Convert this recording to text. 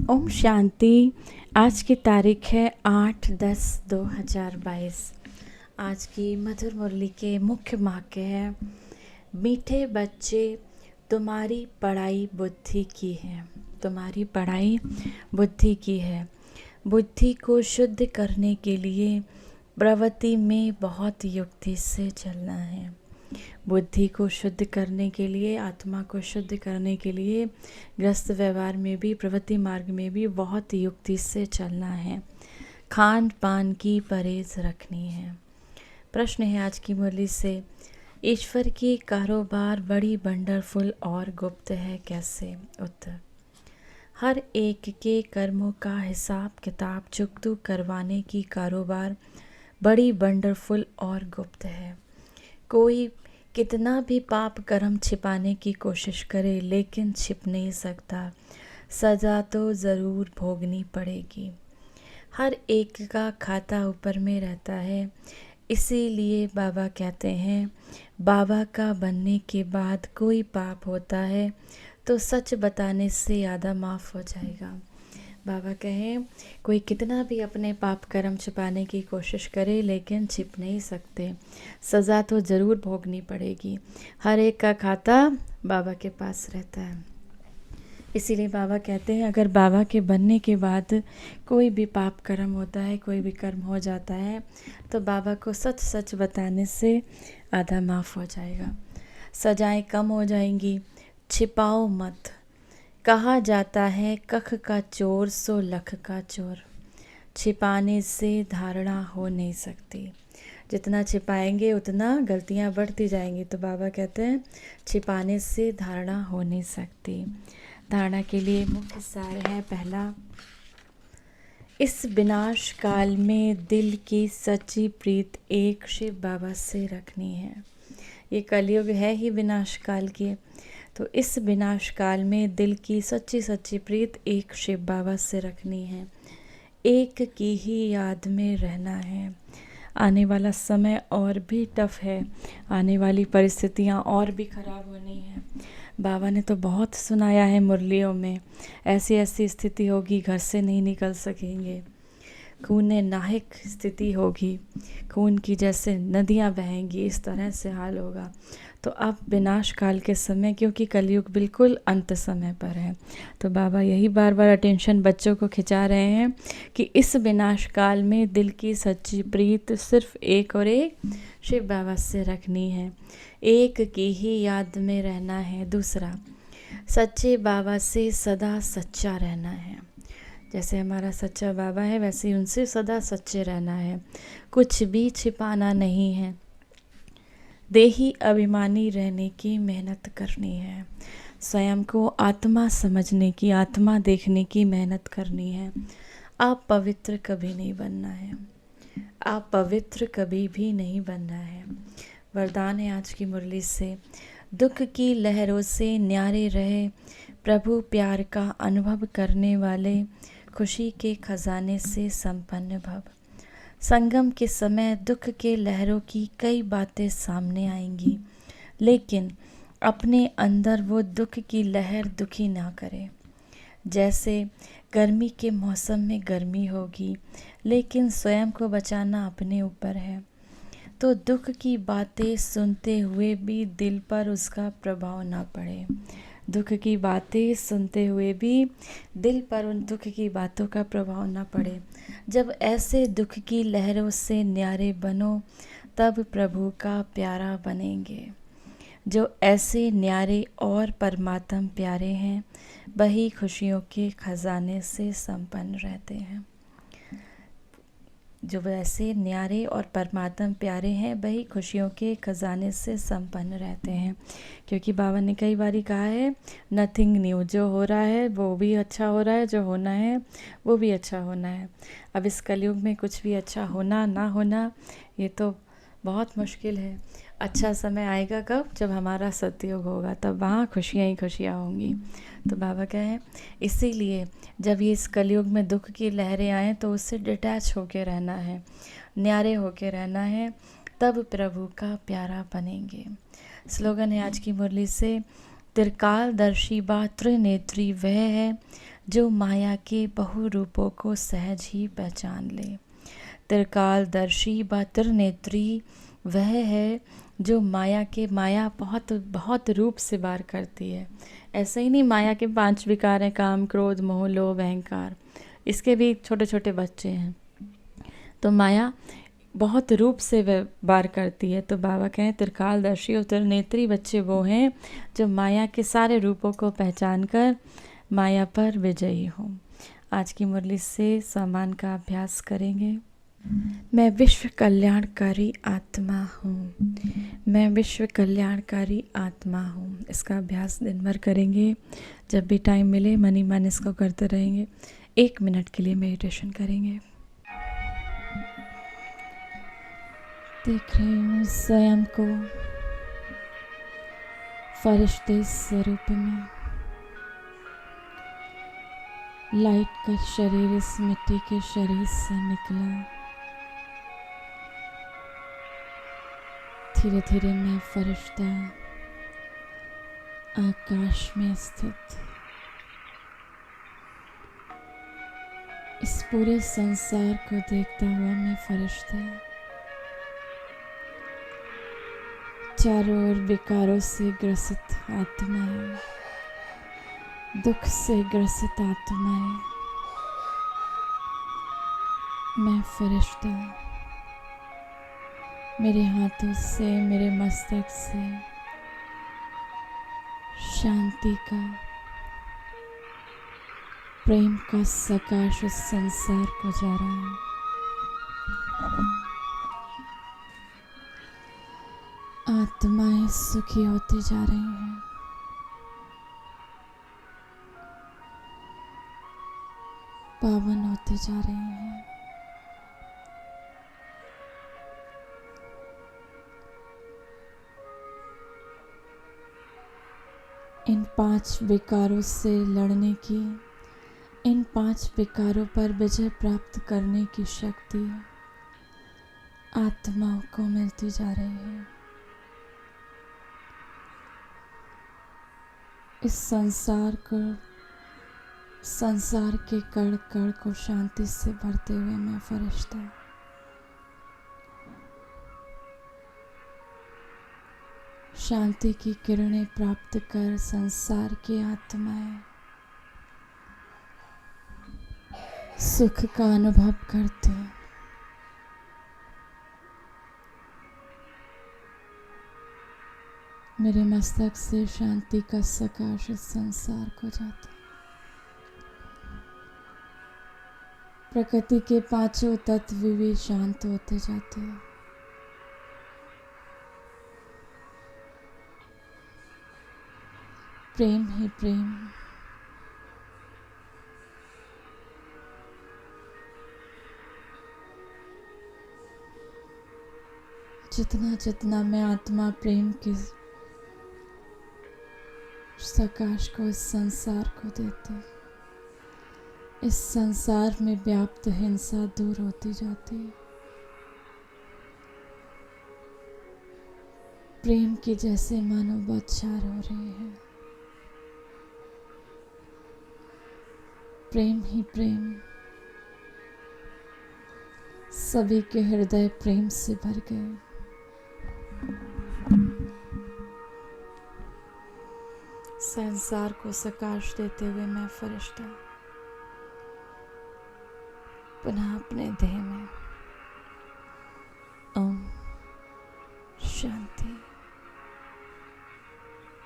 ओम शांति। आज की तारीख है 8/10/2022। आज की मधुर मुरली के मुख्य वाक्य है, मीठे बच्चे तुम्हारी पढ़ाई बुद्धि की है। तुम्हारी पढ़ाई बुद्धि की है। बुद्धि को शुद्ध करने के लिए प्रवृत्ति में बहुत युक्ति से चलना है। बुद्धि को शुद्ध करने के लिए, आत्मा को शुद्ध करने के लिए ग्रस्त व्यवहार में भी, प्रवृत्ति मार्ग में भी बहुत युक्ति से चलना है। खान पान की परहेज रखनी है। प्रश्न है आज की मुरली से, ईश्वर की कारोबार बड़ी वंडरफुल और गुप्त है, कैसे? उत्तर, हर एक के कर्मों का हिसाब किताब चुकतू करवाने की कारोबार बड़ी वंडरफुल और गुप्त है। कोई कितना भी पाप कर्म छिपाने की कोशिश करे लेकिन छिप नहीं सकता, सज़ा तो ज़रूर भोगनी पड़ेगी। हर एक का खाता ऊपर में रहता है। इसीलिए बाबा कहते हैं, बाबा का बनने के बाद कोई पाप होता है तो सच बताने से आधा माफ़ हो जाएगा। बाबा कहें, कोई कितना भी अपने पाप कर्म छुपाने की कोशिश करे लेकिन छिप नहीं सकते, सज़ा तो ज़रूर भोगनी पड़ेगी। हर एक का खाता बाबा के पास रहता है। इसीलिए बाबा कहते हैं, अगर बाबा के बनने के बाद कोई भी पाप कर्म होता है, कोई भी कर्म हो जाता है, तो बाबा को सच सच बताने से आधा माफ़ हो जाएगा, सजाएं कम हो जाएंगी। छिपाओ मत। कहा जाता है, कख का चोर सो लख का चोर। छिपाने से धारणा हो नहीं सकती। जितना छिपाएंगे उतना गलतियां बढ़ती जाएंगी। तो बाबा कहते हैं, छिपाने से धारणा हो नहीं सकती। धारणा के लिए मुख्य सार है, पहला, इस विनाश काल में दिल की सच्ची प्रीत एक शिव बाबा से रखनी है। ये कलयुग है ही विनाश काल की, तो इस विनाश काल में दिल की सच्ची सच्ची प्रीत एक शिव बाबा से रखनी है। एक की ही याद में रहना है। आने वाला समय और भी टफ है, आने वाली परिस्थितियाँ और भी खराब होनी है। बाबा ने तो बहुत सुनाया है मुरलियों में, ऐसी ऐसी स्थिति होगी, घर से नहीं निकल सकेंगे, खून नाहिक स्थिति होगी, खून की जैसे नदियाँ बहेंगी, इस तरह से हाल होगा। तो अब विनाश काल के समय, क्योंकि कलयुग बिल्कुल अंत समय पर है, तो बाबा यही बार बार अटेंशन बच्चों को खिंचा रहे हैं कि इस विनाश काल में दिल की सच्ची प्रीत सिर्फ एक और एक शिव बाबा से रखनी है। एक की ही याद में रहना है। दूसरा, सच्चे बाबा से सदा सच्चा रहना है। जैसे हमारा सच्चा बाबा है, वैसे ही उनसे सदा सच्चे रहना है। कुछ भी छिपाना नहीं है। देही अभिमानी रहने की मेहनत करनी है। स्वयं को आत्मा समझने की, आत्मा देखने की मेहनत करनी है। आप पवित्र कभी नहीं बनना है। आप पवित्र कभी भी नहीं बनना है। वरदान है आज की मुरली से, दुख की लहरों से न्यारे रहे, प्रभु प्यार का अनुभव करने वाले, खुशी के खजाने से संपन्न भव। संगम के समय दुख के लहरों की कई बातें सामने आएंगी, लेकिन अपने अंदर वो दुख की लहर दुखी ना करे। जैसे गर्मी के मौसम में गर्मी होगी, लेकिन स्वयं को बचाना अपने ऊपर है। तो दुख की बातें सुनते हुए भी दिल पर उसका प्रभाव ना पड़े। दुख की बातें सुनते हुए भी दिल पर उन दुख की बातों का प्रभाव ना पड़े। जब ऐसे दुख की लहरों से न्यारे बनो, तब प्रभु का प्यारा बनेंगे। जो ऐसे न्यारे और परमात्म प्यारे हैं, वही खुशियों के खजाने से संपन्न रहते हैं। जो वैसे न्यारे और परमात्म प्यारे हैं, वही खुशियों के खजाने से संपन्न रहते हैं। क्योंकि बाबा ने कई बार कहा है, नथिंग न्यू, जो हो रहा है वो भी अच्छा हो रहा है, जो होना है वो भी अच्छा होना है। अब इस कलयुग में कुछ भी अच्छा होना ना होना, ये तो बहुत मुश्किल है। अच्छा समय आएगा कब? जब हमारा सतयुग होगा, तब वहाँ खुशियाँ ही खुशियाँ होंगी। तो बाबा कहें, इसीलिए जब ये इस कलयुग में दुख की लहरें आएँ तो उससे डिटैच होके रहना है, न्यारे होके रहना है, तब प्रभु का प्यारा बनेंगे। स्लोगन है आज की मुरली से, त्रिकालदर्शी व त्रिनेत्री वह है जो माया के बहु रूपों को सहज ही पहचान ले। त्रिकालदर्शी व त्रिनेत्री वह है जो माया बहुत बहुत रूप से वार करती है। ऐसे ही नहीं, माया के 5 विकार हैं, काम क्रोध मोह लोभ अहंकार, इसके भी छोटे छोटे बच्चे हैं। तो माया बहुत रूप से वार करती है। तो बाबा कहें त्रिकालदर्शी और त्रिनेत्री बच्चे वो हैं जो माया के सारे रूपों को पहचान कर माया पर विजयी हो। आज की मुरली से सम्मान का अभ्यास करेंगे। मैं विश्व कल्याणकारी आत्मा हूँ, मैं विश्व कल्याणकारी आत्मा हूँ। इसका अभ्यास दिन भर करेंगे। जब भी टाइम मिले मन ही मन इसको करते रहेंगे। 1 मिनट के लिए मेडिटेशन करेंगे। देख रही हूँ स्वयं को फरिश्ते स्वरूप में। लाइट का शरीर इस मिट्टी के शरीर से निकला। धीरे धीरे मैं फरिश्ता आकाश में स्थित इस पूरे संसार को देखता हुआ मैं फरिश्ता चारों ओर विकारों से ग्रसित आत्माएं, दुख से ग्रसित आत्माएं, मैं फरिश्ता मेरे हाथों से मेरे मस्तक से शांति का प्रेम का सकाश उस संसार को जा रहा है। आत्माएं सुखी होती जा रही हैं। पावन होते जा रहे हैं। इन 5 विकारों से लड़ने की, इन 5 विकारों पर विजय प्राप्त करने की शक्ति आत्माओं को मिलती जा रही है। इस संसार के कण कण को शांति से भरते हुए मैं फरिश्ता शांति की किरणें प्राप्त कर संसार की आत्माएं सुख का अनुभव करते हैं। मेरे मस्तक से शांति का सकाश इस संसार को जाता है। प्रकृति के 5 तत्व भी शांत होते जाते हैं। प्रेम ही प्रेम, जितना जितना मैं आत्मा प्रेम के सकाश को इस संसार को देती, इस संसार में व्याप्त हिंसा दूर होती जाती है। प्रेम की जैसे मानो बौछार हो रही है। प्रेम ही प्रेम, सभी के हृदय प्रेम से भर गए। संसार को सकाश देते हुए मैं फरिश्ता पुनः अपने देह में। ओम शांति।